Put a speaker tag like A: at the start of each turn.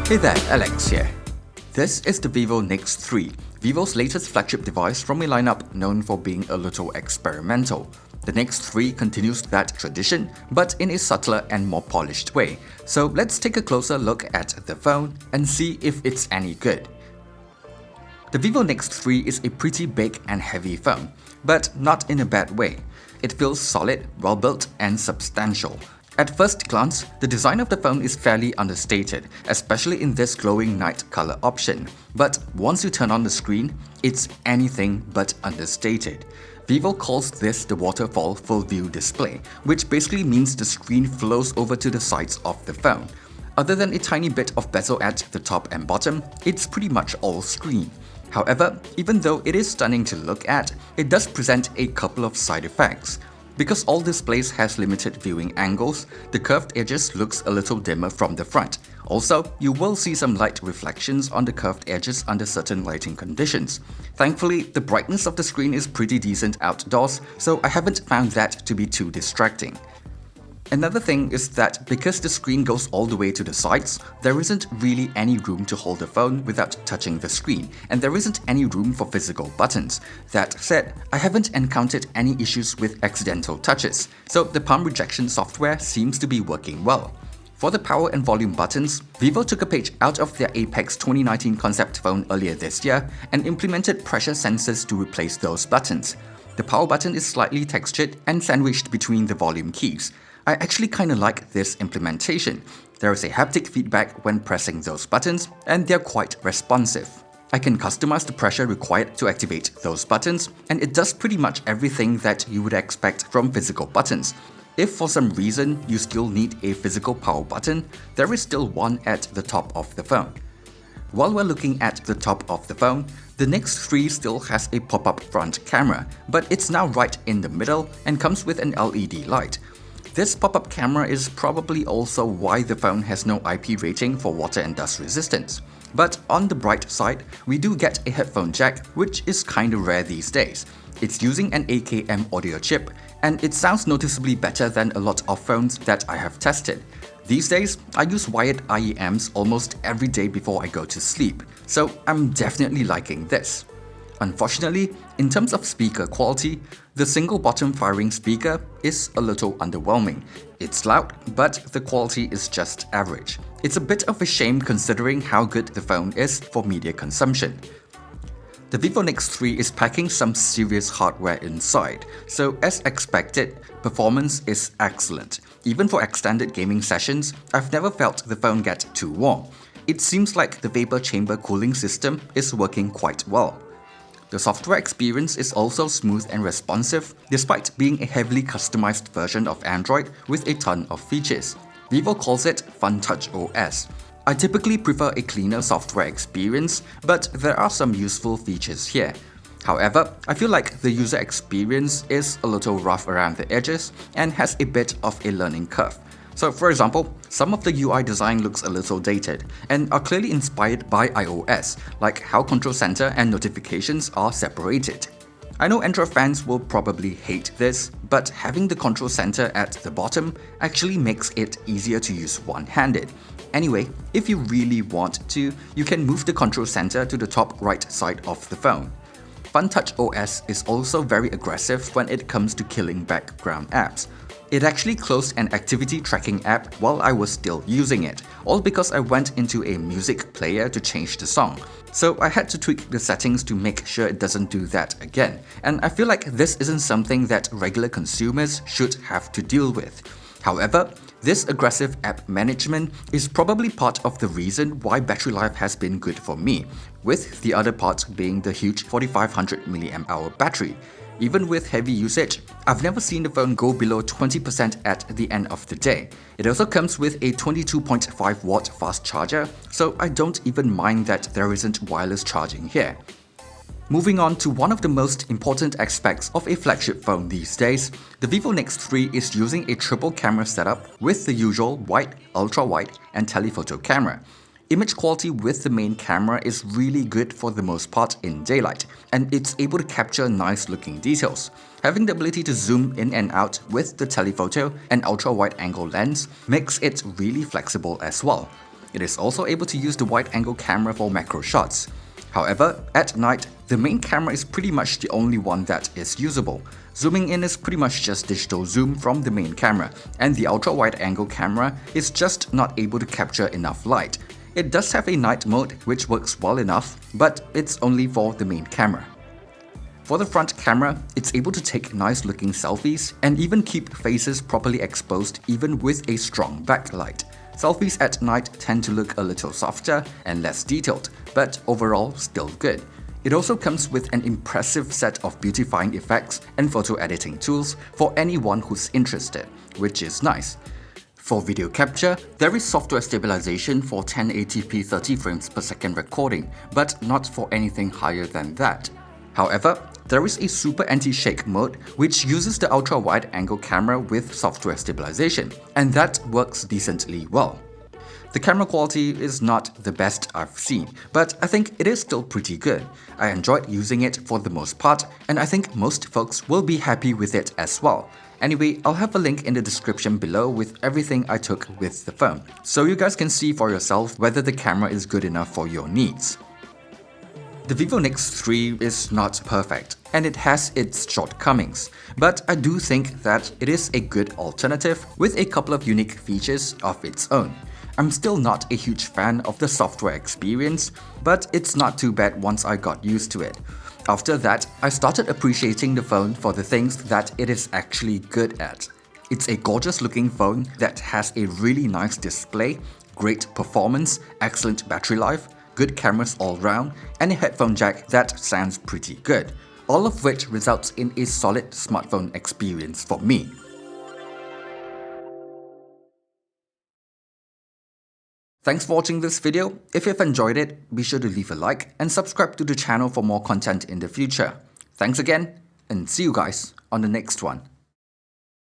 A: Hey there, Alex here. This is the Vivo NEX 3, Vivo's latest flagship device from a lineup known for being a little experimental. The NEX 3 continues that tradition, but in a subtler and more polished way. So let's take a closer look at the phone and see if it's any good. The Vivo NEX 3 is a pretty big and heavy phone, but not in a bad way. It feels solid, well-built, and substantial. At first glance, the design of the phone is fairly understated, especially in this glowing night color option. But once you turn on the screen, it's anything but understated. Vivo calls this the waterfall full view display, which basically means the screen flows over to the sides of the phone. Other than a tiny bit of bezel at the top and bottom, it's pretty much all screen. However, even though it is stunning to look at, it does present a couple of side effects. Because all displays has limited viewing angles, the curved edges looks a little dimmer from the front. Also, you will see some light reflections on the curved edges under certain lighting conditions. Thankfully, the brightness of the screen is pretty decent outdoors, so I haven't found that to be too distracting. Another thing is that because the screen goes all the way to the sides, there isn't really any room to hold the phone without touching the screen, and there isn't any room for physical buttons. That said, I haven't encountered any issues with accidental touches, so the palm rejection software seems to be working well. For the power and volume buttons, Vivo took a page out of their Apex 2019 concept phone earlier this year and implemented pressure sensors to replace those buttons. The power button is slightly textured and sandwiched between the volume keys. I actually kinda like this implementation. There is a haptic feedback when pressing those buttons, and they're quite responsive. I can customize the pressure required to activate those buttons, and it does pretty much everything that you would expect from physical buttons. If for some reason you still need a physical power button, there is still one at the top of the phone. While we're looking at the top of the phone, the NEX 3 still has a pop-up front camera, but it's now right in the middle and comes with an LED light. This pop-up camera is probably also why the phone has no IP rating for water and dust resistance. But on the bright side, we do get a headphone jack, which is kinda rare these days. It's using an AKM audio chip, and it sounds noticeably better than a lot of phones that I have tested. These days, I use wired IEMs almost every day before I go to sleep, so I'm definitely liking this. Unfortunately, in terms of speaker quality, the single bottom firing speaker is a little underwhelming. It's loud, but the quality is just average. It's a bit of a shame considering how good the phone is for media consumption. The Vivo NEX 3 is packing some serious hardware inside, so as expected, performance is excellent. Even for extended gaming sessions, I've never felt the phone get too warm. It seems like the vapor chamber cooling system is working quite well. The software experience is also smooth and responsive, despite being a heavily customized version of Android with a ton of features. Vivo calls it FunTouch OS. I typically prefer a cleaner software experience, but there are some useful features here. However, I feel like the user experience is a little rough around the edges and has a bit of a learning curve. So for example, some of the UI design looks a little dated and are clearly inspired by iOS, like how control center and notifications are separated. I know Android fans will probably hate this, but having the control center at the bottom actually makes it easier to use one-handed. Anyway, if you really want to, you can move the control center to the top right side of the phone. FunTouch OS is also very aggressive when it comes to killing background apps. It actually closed an activity tracking app while I was still using it, all because I went into a music player to change the song. So I had to tweak the settings to make sure it doesn't do that again, and I feel like this isn't something that regular consumers should have to deal with. However, this aggressive app management is probably part of the reason why battery life has been good for me, with the other part being the huge 4500 mAh battery. Even with heavy usage, I've never seen the phone go below 20% at the end of the day. It also comes with a 22.5 watt fast charger, so I don't even mind that there isn't wireless charging here. Moving on to one of the most important aspects of a flagship phone these days, the Vivo NEX 3 is using a triple camera setup with the usual wide, ultra-wide, and telephoto camera. Image quality with the main camera is really good for the most part in daylight, and it's able to capture nice looking details. Having the ability to zoom in and out with the telephoto and ultra-wide angle lens makes it really flexible as well. It is also able to use the wide-angle camera for macro shots. However, at night, the main camera is pretty much the only one that is usable. Zooming in is pretty much just digital zoom from the main camera, and the ultra-wide-angle camera is just not able to capture enough light. It does have a night mode which works well enough, but it's only for the main camera. For the front camera, it's able to take nice looking selfies and even keep faces properly exposed even with a strong backlight. Selfies at night tend to look a little softer and less detailed, but overall still good. It also comes with an impressive set of beautifying effects and photo editing tools for anyone who's interested, which is nice. For video capture, there is software stabilization for 1080p 30 frames per second recording, but not for anything higher than that. However, there is a super anti-shake mode which uses the ultra-wide angle camera with software stabilization, and that works decently well. The camera quality is not the best I've seen, but I think it is still pretty good. I enjoyed using it for the most part, and I think most folks will be happy with it as well. Anyway, I'll have a link in the description below with everything I took with the phone, so you guys can see for yourself whether the camera is good enough for your needs. The Vivo NEX 3 is not perfect, and it has its shortcomings, but I do think that it is a good alternative with a couple of unique features of its own. I'm still not a huge fan of the software experience, but it's not too bad once I got used to it. After that, I started appreciating the phone for the things that it is actually good at. It's a gorgeous looking phone that has a really nice display, great performance, excellent battery life, good cameras all round, and a headphone jack that sounds pretty good, all of which results in a solid smartphone experience for me. Thanks for watching this video. If you've enjoyed it, be sure to leave a like and subscribe to the channel for more content in the future. Thanks again, and see you guys on the next one.